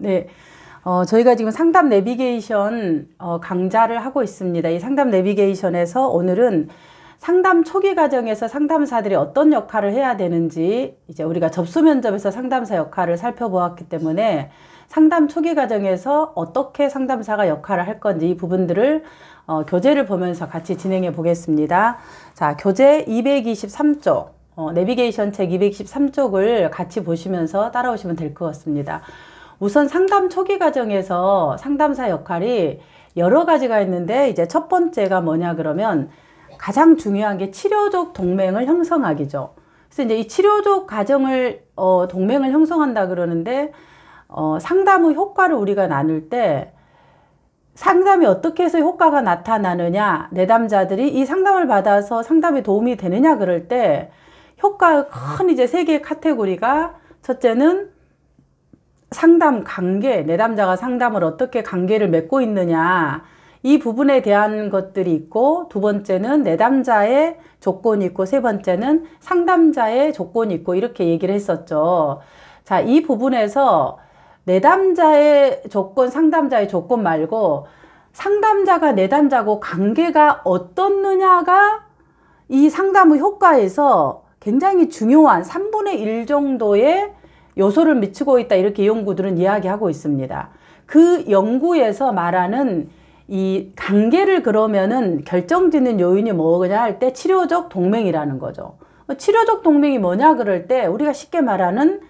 네, 저희가 지금 상담 내비게이션 강좌를 하고 있습니다. 이 상담 내비게이션에서 오늘은 상담 초기 과정에서 상담사들이 어떤 역할을 해야 되는지, 이제 우리가 접수 면접에서 상담사 역할을 살펴보았기 때문에 상담 초기 과정에서 어떻게 상담사가 역할을 할 건지 이 부분들을 교재를 보면서 같이 진행해 보겠습니다. 자, 교재 223쪽, 내비게이션 책 223쪽을 같이 보시면서 따라오시면 될 것 같습니다. 우선 상담 초기 과정에서 상담사 역할이 여러 가지가 있는데, 이제 첫 번째가 뭐냐 그러면 가장 중요한 게 치료적 동맹을 형성하기죠. 그래서 이제 이 치료적 과정을 동맹을 형성한다 그러는데, 상담 후 효과를 우리가 나눌 때 상담이 어떻게 해서 효과가 나타나느냐, 내담자들이 이 상담을 받아서 상담에 도움이 되느냐 그럴 때 효과의 큰 이제 세 개의 카테고리가, 첫째는 상담 관계, 내담자가 상담을 어떻게 관계를 맺고 있느냐, 이 부분에 대한 것들이 있고, 두 번째는 내담자의 조건이 있고, 세 번째는 상담자의 조건이 있고, 이렇게 얘기를 했었죠. 자, 이 부분에서 내담자의 조건, 상담자의 조건 말고 상담자가 내담자고 관계가 어떻느냐가 이 상담 후 효과에서 굉장히 중요한 3분의 1 정도의 요소를 미치고 있다, 이렇게 연구들은 이야기하고 있습니다. 그 연구에서 말하는 이 관계를 그러면은 결정짓는 요인이 뭐냐 할 때 치료적 동맹이라는 거죠. 치료적 동맹이 뭐냐 그럴 때 우리가 쉽게 말하는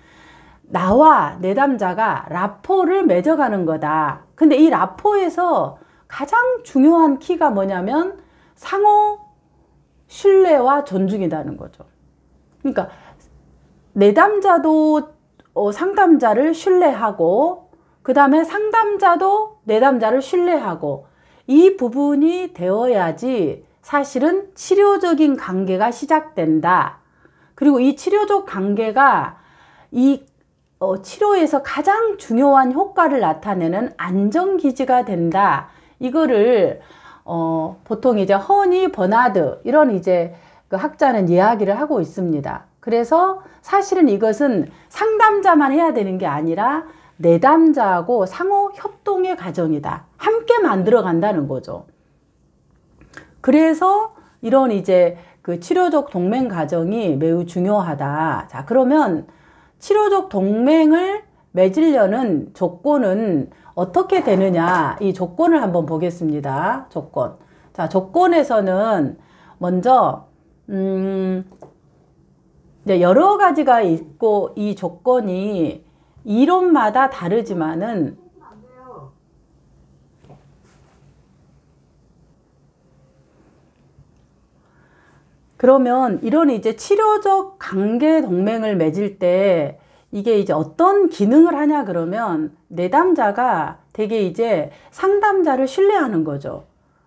나와 내담자가 라포를 맺어가는 거다. 근데 이 라포에서 가장 중요한 키가 뭐냐면 상호 신뢰와 존중이라는 거죠. 그러니까 내담자도 상담자를 신뢰하고, 그 다음에 상담자도 내담자를 신뢰하고, 이 부분이 되어야지 사실은 치료적인 관계가 시작된다. 그리고 이 치료적 관계가 이 치료에서 가장 중요한 효과를 나타내는 안정기지가 된다. 이거를 보통 이제 허니 버나드 이런 이제 그 학자는 이야기를 하고 있습니다. 그래서 사실은 이것은 상담자만 해야 되는 게 아니라 내담자하고 상호 협동의 과정이다. 함께 만들어 간다는 거죠. 그래서 이런 이제 그 치료적 동맹 과정이 매우 중요하다. 자, 그러면 치료적 동맹을 맺으려는 조건은 어떻게 되느냐, 이 조건을 한번 보겠습니다. 조건. 자, 조건에서는 먼저 이제 여러 가지가 있고, 이 조건이 이론마다 다르지만은 그러면 이런 이제 치료적 관계 동맹을 맺을 때 이게 이제 어떤 기능을 하냐 그러면 내담자가 되게 이제 상담자를 신뢰하는 거죠.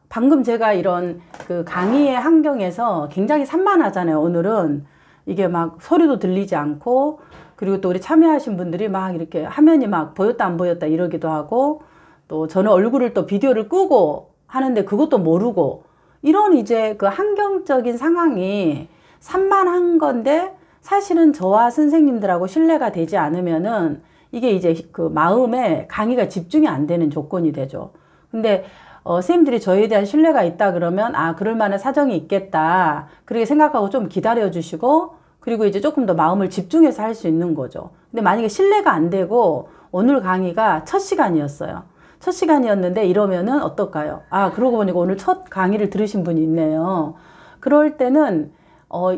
방금 제가 이런 그 강의의 환경에서 굉장히 산만하잖아요. 오늘은 이게 막 소리도 들리지 않고, 그리고 또 우리 참여하신 분들이 막 이렇게 화면이 막 보였다 안 보였다 이러기도 하고, 또 저는 얼굴을 또 비디오를 끄고 하는데 그것도 모르고, 이런 이제 그 환경적인 상황이 산만한 건데, 사실은 저와 선생님들하고 신뢰가 되지 않으면은 이게 이제 그 마음에 강의가 집중이 안 되는 조건이 되죠. 근데 선생님들이 저에 대한 신뢰가 있다 그러면, 아, 그럴 만한 사정이 있겠다, 그렇게 생각하고 좀 기다려 주시고, 그리고 이제 조금 더 마음을 집중해서 할 수 있는 거죠. 근데 만약에 신뢰가 안 되고 오늘 강의가 첫 시간이었어요. 첫 시간이었는데 이러면은 어떨까요? 아, 그러고 보니까 오늘 첫 강의를 들으신 분이 있네요. 그럴 때는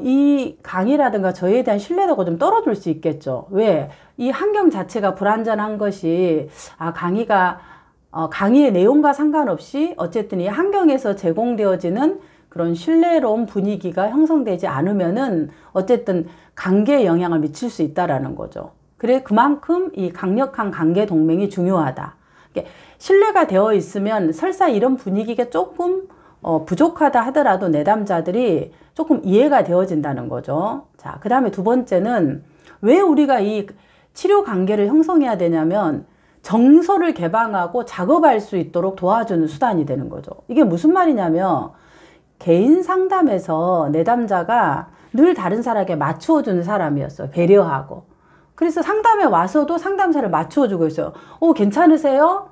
이 강의라든가 저에 대한 신뢰도가 좀 떨어질 수 있겠죠. 왜? 이 환경 자체가 불완전한 것이, 아, 강의의 내용과 상관없이 어쨌든 이 환경에서 제공되어지는 그런 신뢰로운 분위기가 형성되지 않으면은 어쨌든 관계에 영향을 미칠 수 있다라는 거죠. 그래, 그만큼 이 강력한 관계 동맹이 중요하다. 신뢰가 되어 있으면 설사 이런 분위기가 조금 부족하다 하더라도 내담자들이 조금 이해가 되어진다는 거죠. 자, 그 다음에 두 번째는 왜 우리가 이 치료 관계를 형성해야 되냐면 정서를 개방하고 작업할 수 있도록 도와주는 수단이 되는 거죠. 이게 무슨 말이냐면 개인 상담에서 내담자가 늘 다른 사람에게 맞추어주는 사람이었어요. 배려하고. 그래서 상담에 와서도 상담사를 맞추어 주고 있어요. 괜찮으세요?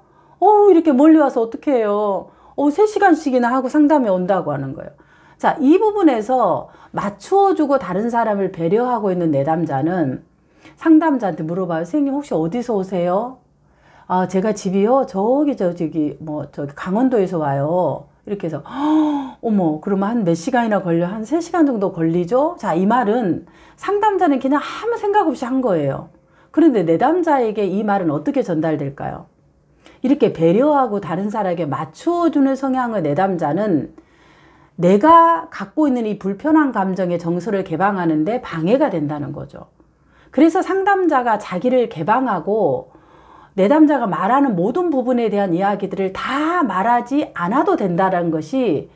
이렇게 멀리 와서 어떻게 해요? 3시간씩이나 하고 상담에 온다고 하는 거예요. 자, 이 부분에서 맞추어 주고 다른 사람을 배려하고 있는 내담자는 상담자한테 물어봐요. 선생님 혹시 어디서 오세요? 제가 집이요? 저기 강원도에서 와요. 이렇게 해서, 어머, 그러면 한 몇 시간이나 걸려? 한 3시간 정도 걸리죠? 자, 이 말은 상담자는 그냥 아무 생각 없이 한 거예요. 그런데 내담자에게 이 말은 어떻게 전달될까요? 이렇게 배려하고 다른 사람에게 맞추어주는 성향의 내담자는 내가 갖고 있는 이 불편한 감정의 정서를 개방하는데 방해가 된다는 거죠. 그래서 상담자가 자기를 개방하고 내담자가 말하는 모든 부분에 대한 이야기들을 다 말하지 않아도 된다는 것이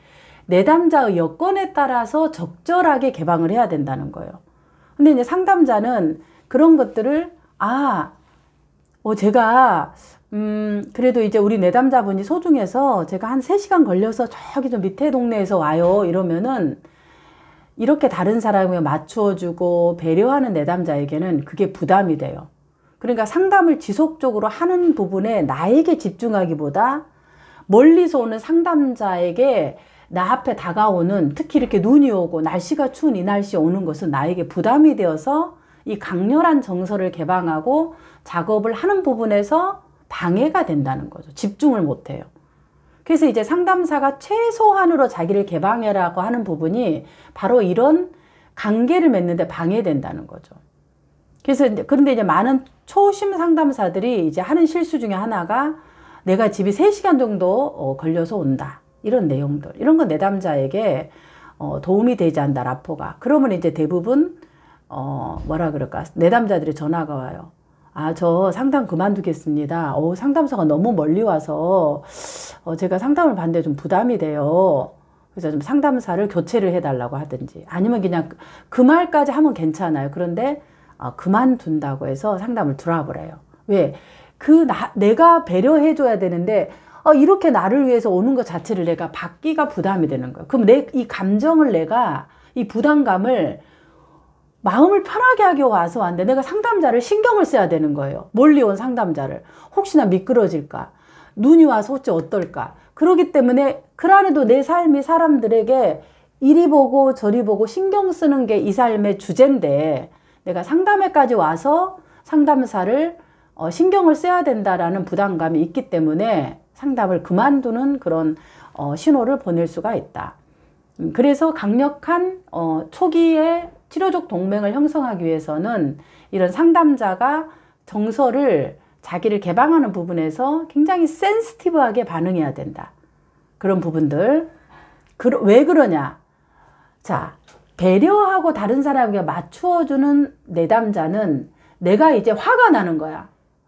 내담자의 여건에 따라서 적절하게 개방을 해야 된다는 거예요. 근데 이제 상담자는 그런 것들을 제가 그래도 이제 우리 내담자분이 소중해서 제가 한 3시간 걸려서 저기 좀 밑에 동네에서 와요. 이러면은 이렇게 다른 사람에 맞추어주고 배려하는 내담자에게는 그게 부담이 돼요. 그러니까 상담을 지속적으로 하는 부분에 나에게 집중하기보다 멀리서 오는 상담자에게 나 앞에 다가오는, 특히 이렇게 눈이 오고 날씨가 추운 이 날씨에 오는 것은 나에게 부담이 되어서 이 강렬한 정서를 개방하고 작업을 하는 부분에서 방해가 된다는 거죠. 집중을 못해요. 그래서 이제 상담사가 최소한으로 자기를 개방해라고 하는 부분이 바로 이런 관계를 맺는데 방해된다는 거죠. 그래서 그런데 이제 많은 초심 상담사들이 이제 하는 실수 중에 하나가 내가 집이 3시간 정도 걸려서 온다. 이런 내용들. 이런 건 내담자에게 도움이 되지 않는다, 라포가. 그러면 이제 대부분 내담자들이 전화가 와요. 저 상담 그만두겠습니다. 상담사가 너무 멀리 와서 제가 상담을 받는데 좀 부담이 돼요. 그래서 좀 상담사를 교체를 해달라고 하든지, 아니면 그냥 그 말까지 하면 괜찮아요. 그런데 그만둔다고 해서 상담을 드랍을 해요. 왜? 내가 배려해줘야 되는데 이렇게 나를 위해서 오는 것 자체를 내가 받기가 부담이 되는 거예요. 그럼 이 감정을 이 부담감을 마음을 편하게 하기 와서 안 돼. 내가 상담자를 신경을 써야 되는 거예요. 멀리 온 상담자를. 혹시나 미끄러질까? 눈이 와서 어떨까? 그러기 때문에 그란에도 내 삶이 사람들에게 이리 보고 저리 보고 신경 쓰는 게 이 삶의 주제인데, 내가 상담회까지 와서 상담사를 신경을 써야 된다라는 부담감이 있기 때문에 상담을 그만두는 그런 신호를 보낼 수가 있다. 그래서 강력한 초기에 치료적 동맹을 형성하기 위해서는 이런 상담자가 정서를, 자기를 개방하는 부분에서 굉장히 센시티브하게 반응해야 된다. 그런 부분들. 왜 그러냐? 자, 배려하고 다른 사람에게 맞추어주는 내담자는 내가 이제 화가 나는 거야.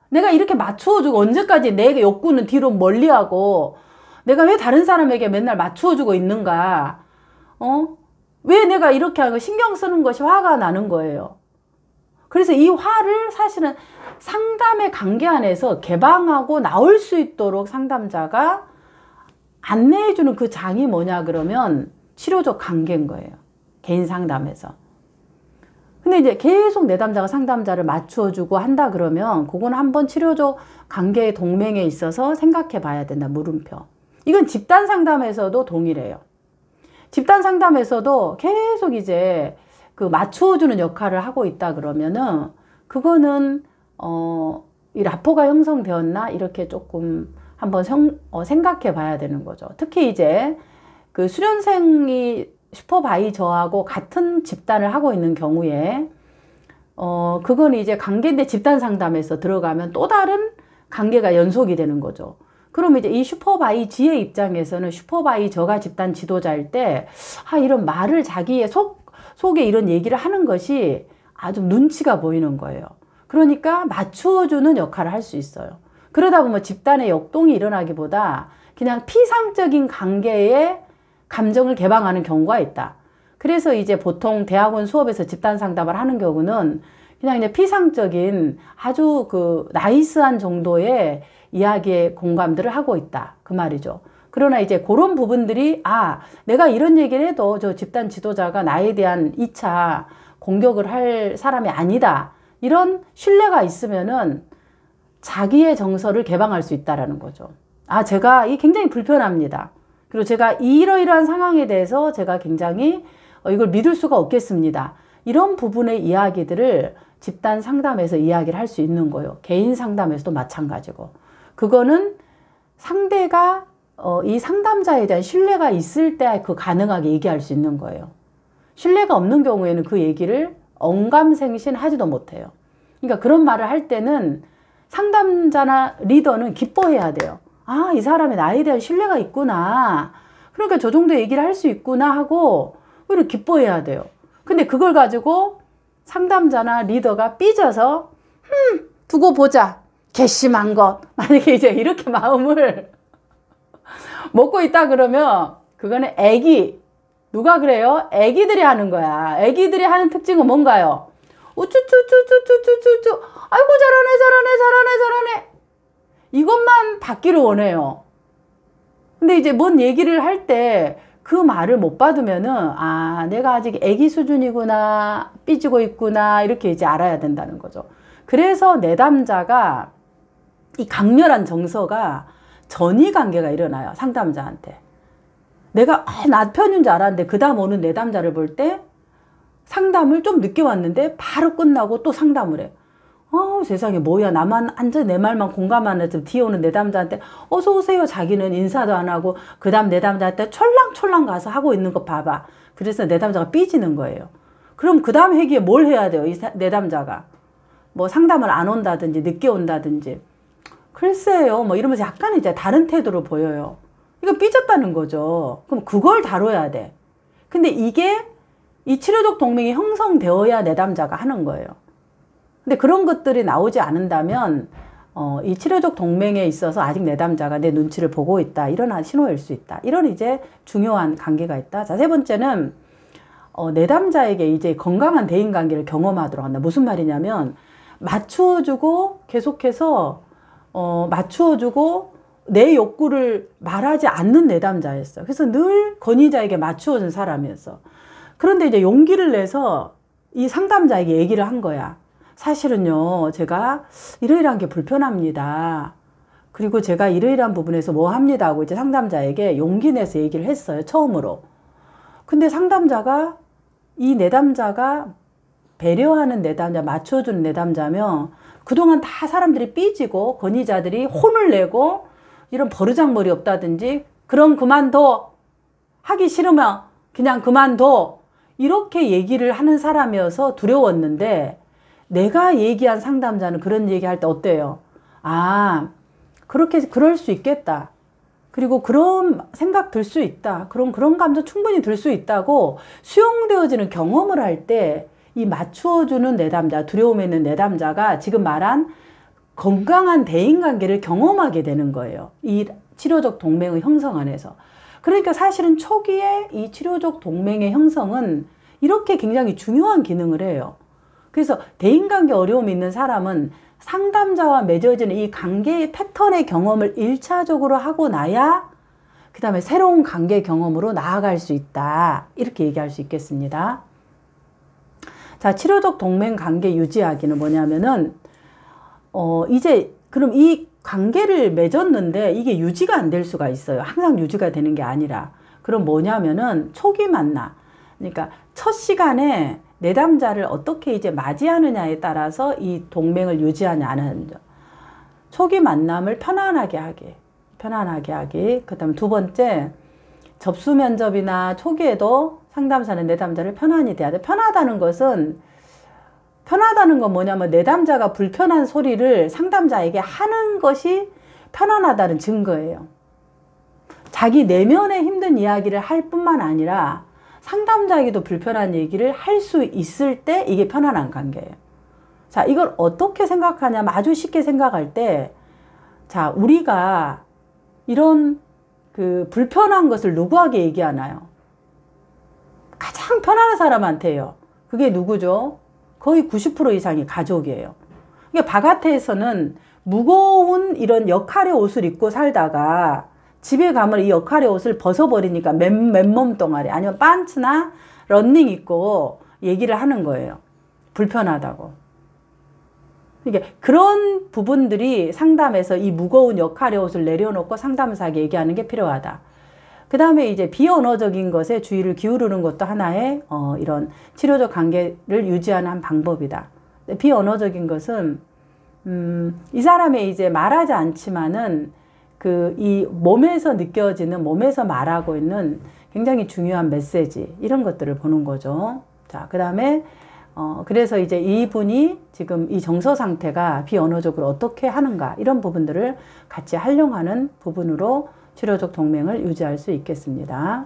내가 이렇게 맞추어주고 언제까지 내 욕구는 뒤로 멀리하고 내가 왜 다른 사람에게 맨날 맞추어주고 있는가? 왜 내가 이렇게 하고 신경 쓰는 것이 화가 나는 거예요. 그래서 이 화를 사실은 상담의 관계 안에서 개방하고 나올 수 있도록 상담자가 안내해주는 그 장이 뭐냐 그러면 치료적 관계인 거예요. 개인 상담에서. 근데 이제 계속 내담자가 상담자를 맞추어주고 한다 그러면 그건 한번 치료적 관계의 동맹에 있어서 생각해 봐야 된다. 물음표. 이건 집단 상담에서도 동일해요. 집단 상담에서도 계속 이제 그 맞추어주는 역할을 하고 있다 그러면은 그거는 이 라포가 형성되었나 이렇게 조금 한번 생각해 봐야 되는 거죠. 특히 이제 그 수련생이 슈퍼바이저하고 같은 집단을 하고 있는 경우에 그건 이제 관계인데 집단 상담에서 들어가면 또 다른 관계가 연속이 되는 거죠. 그럼 이제 이 슈퍼바이지의 입장에서는 슈퍼바이저가 집단 지도자일 때 이런 말을 자기의 속에 이런 얘기를 하는 것이 아주 눈치가 보이는 거예요. 그러니까 맞추어주는 역할을 할 수 있어요. 그러다 보면 집단의 역동이 일어나기보다 그냥 피상적인 관계에 감정을 개방하는 경우가 있다. 그래서 이제 보통 대학원 수업에서 집단 상담을 하는 경우는 그냥 이제 피상적인 아주 그 나이스한 정도의 이야기의 공감들을 하고 있다. 그 말이죠. 그러나 이제 그런 부분들이 내가 이런 얘기를 해도 저 집단 지도자가 나에 대한 2차 공격을 할 사람이 아니다. 이런 신뢰가 있으면은 자기의 정서를 개방할 수 있다라는 거죠. 아, 제가 이 굉장히 불편합니다. 그리고 제가 이러이러한 상황에 대해서 제가 굉장히 이걸 믿을 수가 없겠습니다. 이런 부분의 이야기들을 집단 상담에서 이야기를 할 수 있는 거예요. 개인 상담에서도 마찬가지고. 그거는 상대가 이 상담자에 대한 신뢰가 있을 때 그 가능하게 얘기할 수 있는 거예요. 신뢰가 없는 경우에는 그 얘기를 언감생신 하지도 못해요. 그러니까 그런 말을 할 때는 상담자나 리더는 기뻐해야 돼요. 아, 이 사람이 나에 대한 신뢰가 있구나. 그러니까 저 정도 얘기를 할 수 있구나 하고 오히려 기뻐해야 돼요. 근데 그걸 가지고 상담자나 리더가 삐져서 두고 보자. 괘씸한 것. 만약에 이제 이렇게 마음을 먹고 있다 그러면 그거는 누가 그래요? 애기들이 하는 거야. 애기들이 하는 특징은 뭔가요? 우쭈쭈쭈쭈쭈쭈쭈 아이고 잘하네. 이것만 받기를 원해요. 근데 이제 뭔 얘기를 할 때 그 말을 못 받으면은 아, 내가 아직 애기 수준이구나, 삐지고 있구나 이렇게 이제 알아야 된다는 거죠. 그래서 내담자가 이 강렬한 정서가 전이 관계가 일어나요. 상담자한테. 내가 나 편인 줄 알았는데 그 다음 오는 내담자를 볼 때 상담을 좀 늦게 왔는데 바로 끝나고 또 상담을 해. 세상에 뭐야, 나만 완전 내 말만 공감하는 좀 뒤에 오는 내담자한테 어서 오세요. 자기는 인사도 안 하고 그 다음 내담자한테 촐랑촐랑 가서 하고 있는 거 봐봐. 그래서 내담자가 삐지는 거예요. 그럼 그 다음 회기에 뭘 해야 돼요? 이 내담자가 뭐 상담을 안 온다든지 늦게 온다든지 글쎄요 뭐 이러면서 약간 이제 다른 태도로 보여요. 이거 삐졌다는 거죠. 그럼 그걸 다뤄야 돼. 근데 이게 이 치료적 동맹이 형성되어야 내담자가 하는 거예요. 근데 그런 것들이 나오지 않는다면 이 치료적 동맹에 있어서 아직 내담자가 내 눈치를 보고 있다. 이런 신호일 수 있다. 이런 이제 중요한 관계가 있다. 자, 세 번째는 내담자에게 이제 건강한 대인관계를 경험하도록 한다. 무슨 말이냐면 맞추어주고 계속해서 맞추어주고 내 욕구를 말하지 않는 내담자였어. 그래서 늘 권위자에게 맞추어준 사람이었어. 그런데 이제 용기를 내서 이 상담자에게 얘기를 한 거야. 사실은요, 제가 이러이러한 게 불편합니다. 그리고 제가 이러이러한 부분에서 뭐 합니다 하고 이제 상담자에게 용기 내서 얘기를 했어요. 처음으로. 근데 상담자가 이 내담자가 배려하는 내담자, 맞춰주는 내담자면 그동안 다 사람들이 삐지고 권위자들이 혼을 내고 이런 버르장머리 없다든지 그럼 그만둬. 하기 싫으면 그냥 그만둬. 이렇게 얘기를 하는 사람이어서 두려웠는데 내가 얘기한 상담자는 그런 얘기할 때 어때요? 아, 그럴 수 있겠다. 그리고 그런 생각 들 수 있다. 그런 감정 충분히 들 수 있다고 수용되어지는 경험을 할 때 이 맞추어주는 내담자, 두려움에 있는 내담자가 지금 말한 건강한 대인관계를 경험하게 되는 거예요. 이 치료적 동맹의 형성 안에서. 그러니까 사실은 초기에 이 치료적 동맹의 형성은 이렇게 굉장히 중요한 기능을 해요. 그래서 대인관계 어려움이 있는 사람은 상담자와 맺어지는 이 관계의 패턴의 경험을 1차적으로 하고 나야 그 다음에 새로운 관계 경험으로 나아갈 수 있다. 이렇게 얘기할 수 있겠습니다. 자, 치료적 동맹 관계 유지하기는 뭐냐면은 이제 그럼 이 관계를 맺었는데 이게 유지가 안 될 수가 있어요. 항상 유지가 되는 게 아니라. 그럼 뭐냐면은 초기 만나. 그러니까 첫 시간에 내담자를 어떻게 이제 맞이하느냐에 따라서 이 동맹을 유지하냐 안 하느냐. 초기 만남을 편안하게 하기. 그 다음에 두 번째, 접수 면접이나 초기에도 상담사는 내담자를 편안히 대해야 돼. 편하다는 건 뭐냐면 내담자가 불편한 소리를 상담자에게 하는 것이 편안하다는 증거예요. 자기 내면의 힘든 이야기를 할 뿐만 아니라 상담자에게도 불편한 얘기를 할 수 있을 때 이게 편안한 관계예요. 자, 이걸 어떻게 생각하냐면 아주 쉽게 생각할 때, 자, 우리가 이런 그 불편한 것을 누구에게 얘기하나요? 가장 편안한 사람한테요. 그게 누구죠? 거의 90% 이상이 가족이에요. 그러니까 바깥에서는 무거운 이런 역할의 옷을 입고 살다가 집에 가면 이 역할의 옷을 벗어버리니까 맨몸 동아리 아니면 반츠나 런닝 입고 얘기를 하는 거예요. 불편하다고. 이게 그런 부분들이 상담에서 이 무거운 역할의 옷을 내려놓고 상담사에게 얘기하는 게 필요하다. 그 다음에 이제 비언어적인 것에 주의를 기울이는 것도 하나의 이런 치료적 관계를 유지하는 한 방법이다. 비언어적인 것은 이 사람의 이제 말하지 않지만은 이 몸에서 느껴지는, 몸에서 말하고 있는 굉장히 중요한 메시지, 이런 것들을 보는 거죠. 자, 그 다음에 그래서 이제 이분이 지금 이 정서 상태가 비언어적으로 어떻게 하는가, 이런 부분들을 같이 활용하는 부분으로 치료적 동맹을 유지할 수 있겠습니다.